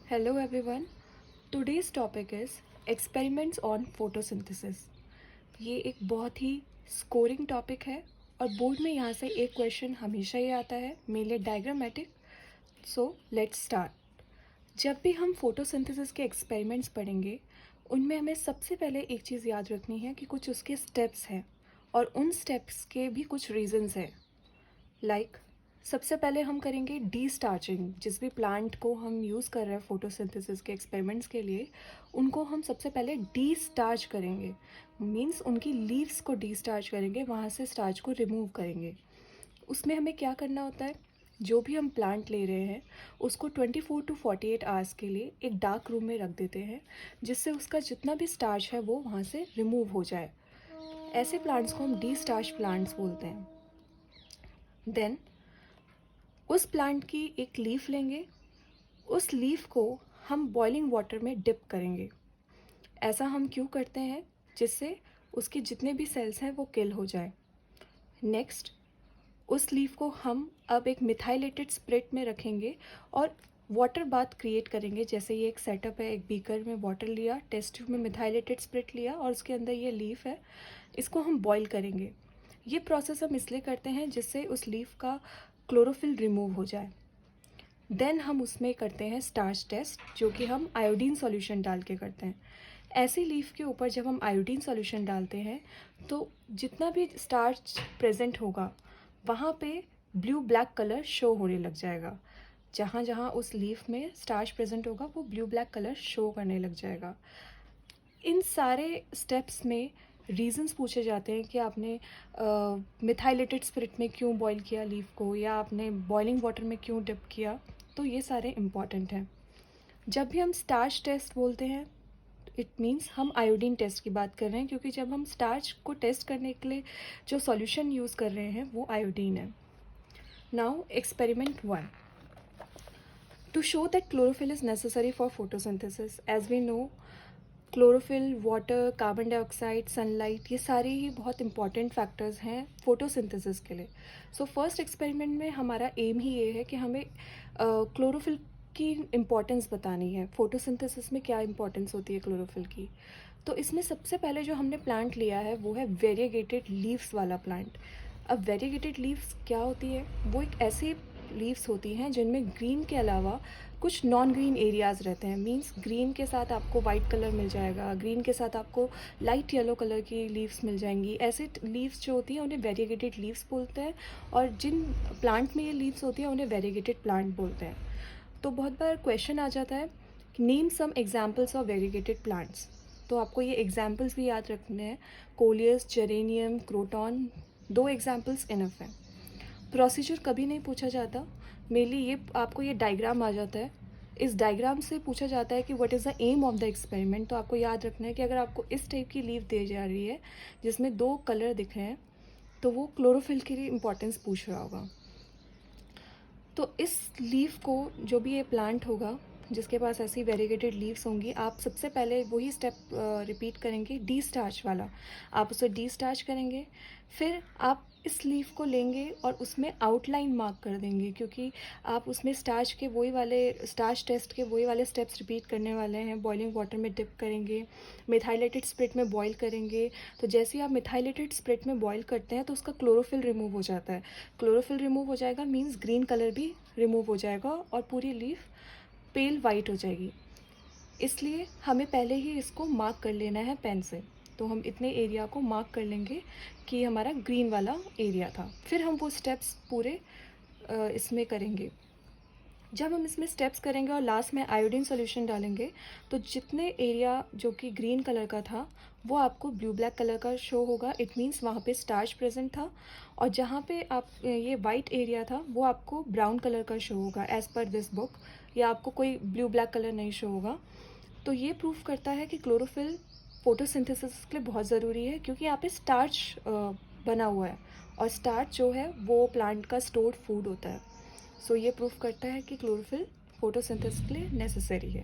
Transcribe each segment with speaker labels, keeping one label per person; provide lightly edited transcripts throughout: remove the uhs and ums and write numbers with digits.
Speaker 1: Hello everyone. Today's topic is experiments on photosynthesis. ये एक बहुत ही स्कोरिंग टॉपिक है और बोर्ड में यहाँ से एक क्वेश्चन हमेशा ही आता है, mainly diagrammatic. So let's start. जब भी हम फोटोसिंथेसिस के एक्सपेरिमेंट्स पढ़ेंगे उनमें हमें सबसे पहले एक चीज़ याद रखनी है कि कुछ उसके स्टेप्स हैं और उन स्टेप्स के भी कुछ रीजंस हैं. लाइक सबसे पहले हम करेंगे डी स्टार्चिंग. जिस भी प्लांट को हम यूज़ कर रहे हैं फोटोसिंथेसिस के एक्सपेरिमेंट्स के लिए उनको हम सबसे पहले डी स्टार्च करेंगे. मींस उनकी लीव्स को डी स्टार्च करेंगे, वहाँ से स्टार्च को रिमूव करेंगे. उसमें हमें क्या करना होता है, जो भी हम प्लांट ले रहे हैं उसको 24 to 48 आवर्स के लिए एक डार्क रूम में रख देते हैं जिससे उसका जितना भी स्टार्च है वो वहाँ से रिमूव हो जाए. ऐसे प्लांट्स को हम डी स्टार्च प्लांट्स बोलते हैं. देन उस प्लांट की एक लीफ लेंगे, उस लीफ को हम बॉइलिंग वाटर में डिप करेंगे. ऐसा हम क्यों करते हैं, जिससे उसके जितने भी सेल्स हैं वो किल हो जाए. नेक्स्ट उस लीफ को हम अब एक मिथाइलेटेड स्पिरिट में रखेंगे और वाटर बाथ क्रिएट करेंगे. जैसे ये एक सेटअप है, एक बीकर में वाटर लिया, टेस्ट ट्यूब में मिथाइलेटेड स्पिरिट लिया और उसके अंदर ये लीफ है, इसको हम बॉईल करेंगे. ये प्रोसेस हम इसलिए करते हैं जिससे उस लीफ का क्लोरोफिल रिमूव हो जाए. देन हम उसमें करते हैं स्टार्च टेस्ट, जो कि हम आयोडीन सॉल्यूशन डाल के करते हैं. ऐसी लीफ के ऊपर जब हम आयोडीन सॉल्यूशन डालते हैं तो जितना भी स्टार्च प्रेजेंट होगा वहाँ पे ब्लू ब्लैक कलर शो होने लग जाएगा. जहाँ जहाँ उस लीफ में स्टार्च प्रेजेंट होगा वो ब्लू ब्लैक कलर शो करने लग जाएगा. इन सारे स्टेप्स में रीजंस पूछे जाते हैं कि आपने मिथाइलेटेड स्पिरिट में क्यों बॉईल किया लीफ को, या आपने बॉइलिंग वाटर में क्यों डिप किया. तो ये सारे इम्पॉर्टेंट हैं. जब भी हम स्टार्च टेस्ट बोलते हैं इट मीन्स हम आयोडीन टेस्ट की बात कर रहे हैं, क्योंकि जब हम स्टार्च को टेस्ट करने के लिए जो सॉल्यूशन यूज़ कर रहे हैं वो आयोडीन है. Now experiment 1. To show that chlorophyll is necessary for photosynthesis. As we know chlorophyll, water, carbon dioxide, sunlight, ये सारे ही बहुत इंपॉर्टेंट फैक्टर्स हैं फोटोसिंथेसिस के लिए. सो फर्स्ट एक्सपेरिमेंट में हमारा एम ही ये है कि हमें क्लोरोफिल की इम्पॉर्टेंस बतानी है. फोटोसिंथेसिस में क्या इम्पॉर्टेंस होती है क्लोरोफिल की. तो इसमें सबसे पहले जो हमने प्लांट लिया है वो है वेरिएगेटेड लीव्स वाला प्लांट. अब वेरिएगेटेड लीव्स क्या होती है, वो एक ऐसी लीव्स होती हैं जिनमें ग्रीन के अलावा कुछ नॉन ग्रीन एरियाज़ रहते हैं. मींस ग्रीन के साथ आपको वाइट कलर मिल जाएगा, ग्रीन के साथ आपको लाइट येलो कलर की लीव्स मिल जाएंगी. ऐसे लीव्स जो होती हैं उन्हें वेरिएगेटेड लीव्स बोलते हैं, और जिन प्लांट में ये लीव्स होती हैं उन्हें वेरिएगेटेड प्लांट बोलते हैं. तो बहुत बार क्वेश्चन आ जाता है, name some examples of variegated plants. तो आपको ये एग्जाम्पल्स भी याद रखने हैं. Coleus, geranium, croton, 2 examples enough हैं. प्रोसीजर कभी नहीं पूछा जाता. मेनली ये आपको ये डायग्राम आ जाता है, इस डायग्राम से पूछा जाता है कि what is the aim of the experiment. तो आपको याद रखना है कि अगर आपको इस टाइप की लीव दी जा रही है जिसमें 2 कलर दिख रहे हैं तो वो क्लोरोफिल की इंपॉर्टेंस पूछ रहा होगा. तो इस लीव को, जो भी ये प्लांट होगा जिसके पास ऐसी वेरिएगेटेड लीव्स होंगी, आप सबसे पहले वही स्टेप रिपीट करेंगे, डी स्टार्च वाला. आप उसे डी स्टार्च करेंगे, फिर आप इस लीफ को लेंगे और उसमें आउटलाइन मार्क कर देंगे, क्योंकि आप उसमें स्टार्च के वही वाले स्टार्च टेस्ट के वही वाले स्टेप्स रिपीट करने वाले हैं. बॉइलिंग वाटर में डिप करेंगे, मिथाइलेटेड स्पिरिट में बॉईल करेंगे. तो जैसे ही आप मिथाइलेटेड स्पिरिट में बॉईल करते हैं तो उसका क्लोरोफिल रिमूव हो जाता है. क्लोरोफिल रिमूव हो जाएगा मीन्स ग्रीन कलर भी रिमूव हो जाएगा और पूरी लीफ पेल वाइट हो जाएगी. इसलिए हमें पहले ही इसको मार्क कर लेना है पेन से. तो हम इतने एरिया को मार्क कर लेंगे कि हमारा ग्रीन वाला एरिया था. फिर हम वो स्टेप्स पूरे इसमें करेंगे. जब हम इसमें स्टेप्स करेंगे और लास्ट में आयोडीन सॉल्यूशन डालेंगे तो जितने एरिया जो कि ग्रीन कलर का था वो आपको ब्लू ब्लैक कलर का शो होगा. इट मीन्स वहाँ पे स्टार्च प्रेजेंट था. और जहाँ पे आप ये वाइट एरिया था वो आपको ब्राउन कलर का शो होगा एज़ पर दिस बुक, या आपको कोई ब्लू ब्लैक कलर नहीं शो होगा. तो ये प्रूफ करता है कि क्लोरोफिल फोटोसिंथेसिस के लिए बहुत ज़रूरी है, क्योंकि यहाँ पे स्टार्च बना हुआ है और स्टार्च जो है वो प्लांट का स्टोर्ड फूड होता है. सो ये प्रूफ करता है कि क्लोरोफिल फोटोसिंथेसिस के लिए नेसेसरी है.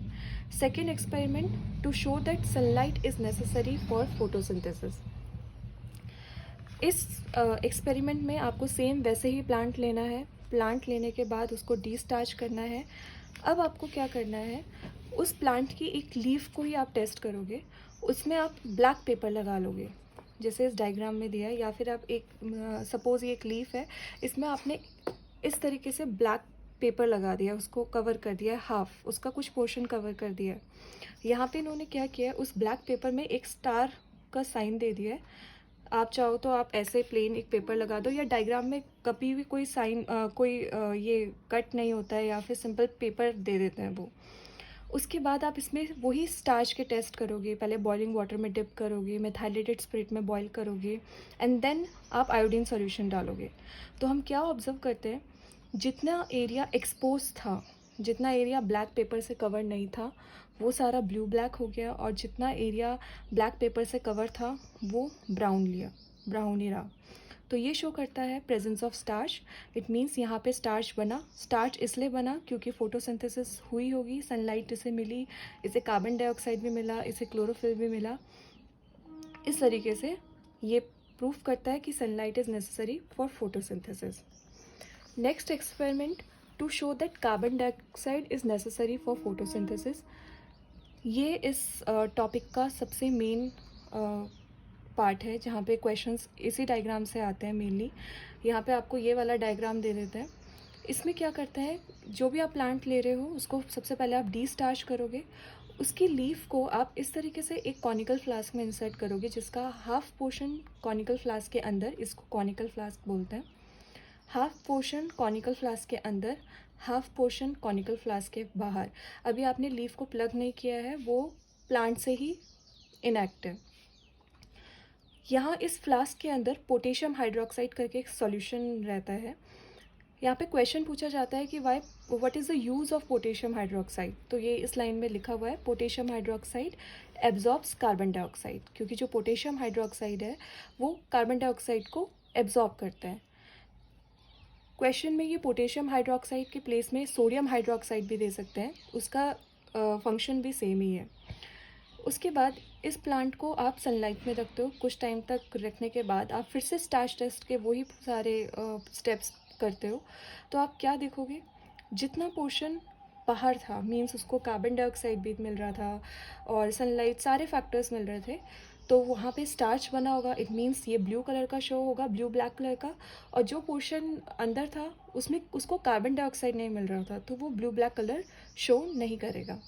Speaker 1: Second experiment, to show that sunlight is necessary for photosynthesis. इस एक्सपेरिमेंट में आपको सेम वैसे ही प्लांट लेना है. प्लांट लेने के बाद उसको डी स्टार्च करना है. अब आपको क्या करना है, उस प्लांट की एक लीफ को ही आप टेस्ट करोगे, उसमें आप ब्लैक पेपर लगा लोगे जैसे इस डायग्राम में दिया है, या फिर आप एक सपोज़ ये एक लीफ है, इसमें आपने इस तरीके से ब्लैक पेपर लगा दिया, उसको कवर कर दिया है, हाफ उसका कुछ पोर्शन कवर कर दिया है। यहाँ पे इन्होंने क्या किया है, उस ब्लैक पेपर में एक स्टार का साइन दे दिया है। आप चाहो तो आप ऐसे प्लेन एक पेपर लगा दो, या डायग्राम में कभी भी कोई साइन ये कट नहीं होता है, या फिर सिंपल पेपर दे देते हैं वो। उसके बाद आप इसमें वही स्टार्च के टेस्ट करोगे, पहले बॉइलिंग वाटर में डिप करोगे, मेथाइलेटेड स्पिरिट में बॉईल करोगे, एंड देन आप आयोडीन सॉल्यूशन डालोगे। तो हम क्या ऑब्जर्व करते हैं, जितना एरिया एक्सपोज था, जितना एरिया ब्लैक पेपर से कवर नहीं था, वो सारा ब्लू ब्लैक हो गया, और जितना एरिया ब्लैक पेपर से कवर था वो ब्राउन ही रहा। तो ये शो करता है presence of starch. It means यहाँ पे स्टार्च बना। स्टार्च इसलिए बना क्योंकि फोटोसिंथेसिस हुई होगी, सनलाइट इसे मिली, इसे कार्बन डाइऑक्साइड भी मिला, इसे क्लोरोफिल भी मिला। इस तरीके से ये प्रूफ करता है कि sunlight is necessary for photosynthesis. Next experiment to show that carbon dioxide is necessary for photosynthesis. ये इस टॉपिक का सबसे मेन पार्ट है, जहाँ पे क्वेश्चंस इसी डायग्राम से आते हैं मेनली। यहाँ पे आपको ये वाला डायग्राम दे देते हैं। इसमें क्या करते हैं, जो भी आप प्लांट ले रहे हो उसको सबसे पहले आप डीस्टार्च करोगे, उसकी लीफ को आप इस तरीके से एक कॉनिकल फ्लास्क में इंसर्ट करोगे, जिसका हाफ पोर्शन कॉनिकल फ्लास्क के अंदर, इसको कॉनिकल फ्लास्क बोलते हैं, हाफ पोर्शन कॉनिकल फ्लास्क के अंदर, हाफ पोर्शन कॉनिकल फ्लास्क के बाहर। अभी आपने लीफ को प्लग नहीं किया है, वो प्लांट से ही इनएक्टिव। यहाँ इस फ्लास्क के अंदर पोटेशियम हाइड्रोक्साइड करके एक सॉल्यूशन रहता है। यहाँ पे क्वेश्चन पूछा जाता है कि what is the use of potassium hydroxide. तो ये इस लाइन में लिखा हुआ है, potassium hydroxide absorbs carbon dioxide, क्योंकि जो पोटेशियम हाइड्रोक्साइड है वो कार्बन डाइऑक्साइड को एब्जॉर्ब करता है। क्वेश्चन में ये पोटेशियम हाइड्रोक्साइड के प्लेस में सोडियम हाइड्रोक्साइड भी दे सकते हैं, उसका फंक्शन भी सेम ही है। उसके बाद इस प्लांट को आप सनलाइट में रखते हो, कुछ टाइम तक रखने के बाद आप फिर से स्टार्च टेस्ट के वही सारे स्टेप्स करते हो। तो आप क्या देखोगे, जितना पोर्शन बाहर था, मीन्स उसको कार्बन डाइऑक्साइड भी मिल रहा था और सनलाइट, सारे फैक्टर्स मिल रहे थे, तो वहाँ पे स्टार्च बना होगा। इट मीन्स ये ब्लू कलर का शो होगा, ब्लू ब्लैक कलर का। और जो पोर्शन अंदर था उसमें उसको कार्बन डाइऑक्साइड नहीं मिल रहा था, तो वो ब्लू ब्लैक कलर शो नहीं करेगा।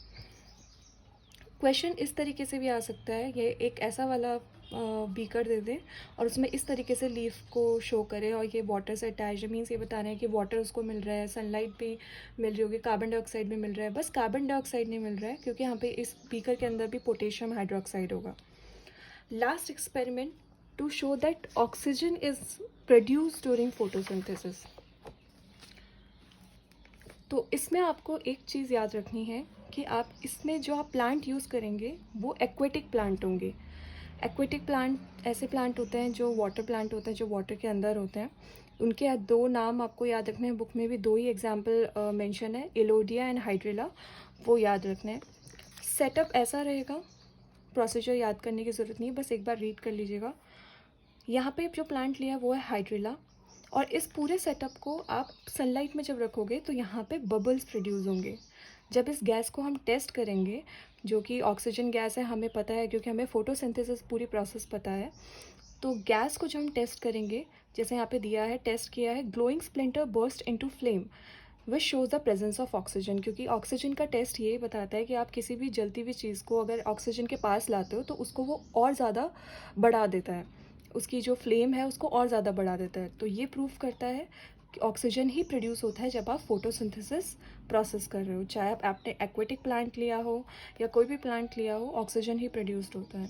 Speaker 1: क्वेश्चन इस तरीके से भी आ सकता है, ये एक ऐसा वाला बीकर दे दें और उसमें इस तरीके से लीफ को शो करें, और ये वाटर से अटैच है, मीन्स ये बता रहे हैं कि वाटर उसको मिल रहा है, सनलाइट भी मिल रही होगी, कार्बन डाइऑक्साइड भी मिल रहा है, बस कार्बन डाइऑक्साइड नहीं मिल रहा है क्योंकि यहाँ पे इस बीकर के अंदर भी पोटेशियम हाइड्रोक्साइड होगा। Last experiment to show that oxygen is produce during photosynthesis. तो इसमें आपको एक चीज़ याद रखनी है कि आप इसमें जो आप प्लांट यूज़ करेंगे वो एक्वेटिक प्लांट होंगे। एक्वेटिक प्लांट ऐसे प्लांट होते हैं जो वाटर प्लांट होते हैं, जो वाटर के अंदर होते हैं। उनके दो नाम आपको याद रखने हैं, बुक में भी दो ही एग्जाम्पल मेंशन है, एलोडिया एंड हाइड्रिला, वो याद रखने हैं। सेटअप ऐसा रहेगा, प्रोसीजर याद करने की ज़रूरत नहीं है, बस एक बार रीड कर लीजिएगा। यहाँ पे जो प्लांट लिया वो है हाइड्रिला, और इस पूरे सेटअप को आप सनलाइट में जब रखोगे तो यहाँ पे बबल्स प्रोड्यूस होंगे। जब इस गैस को हम टेस्ट करेंगे, जो कि ऑक्सीजन गैस है, हमें पता है क्योंकि हमें फोटोसिंथेसिस पूरी प्रोसेस पता है। तो गैस को जब हम टेस्ट करेंगे, जैसे यहाँ पे दिया है, टेस्ट किया है, glowing splinter burst into flame which shows the presence of oxygen, क्योंकि ऑक्सीजन का टेस्ट ये बताता है कि आप किसी भी जलती हुई चीज़ को अगर ऑक्सीजन के पास लाते हो तो उसको वो और ज़्यादा बढ़ा देता है, उसकी जो फ्लेम है उसको और ज़्यादा बढ़ा देता है। तो ये प्रूफ करता है कि ऑक्सीजन ही प्रोड्यूस होता है जब आप फोटोसिंथेसिस प्रोसेस कर रहे हो, चाहे आपने एक्वेटिक प्लांट लिया हो या कोई भी प्लांट लिया हो, ऑक्सीजन ही प्रोड्यूस्ड होता है।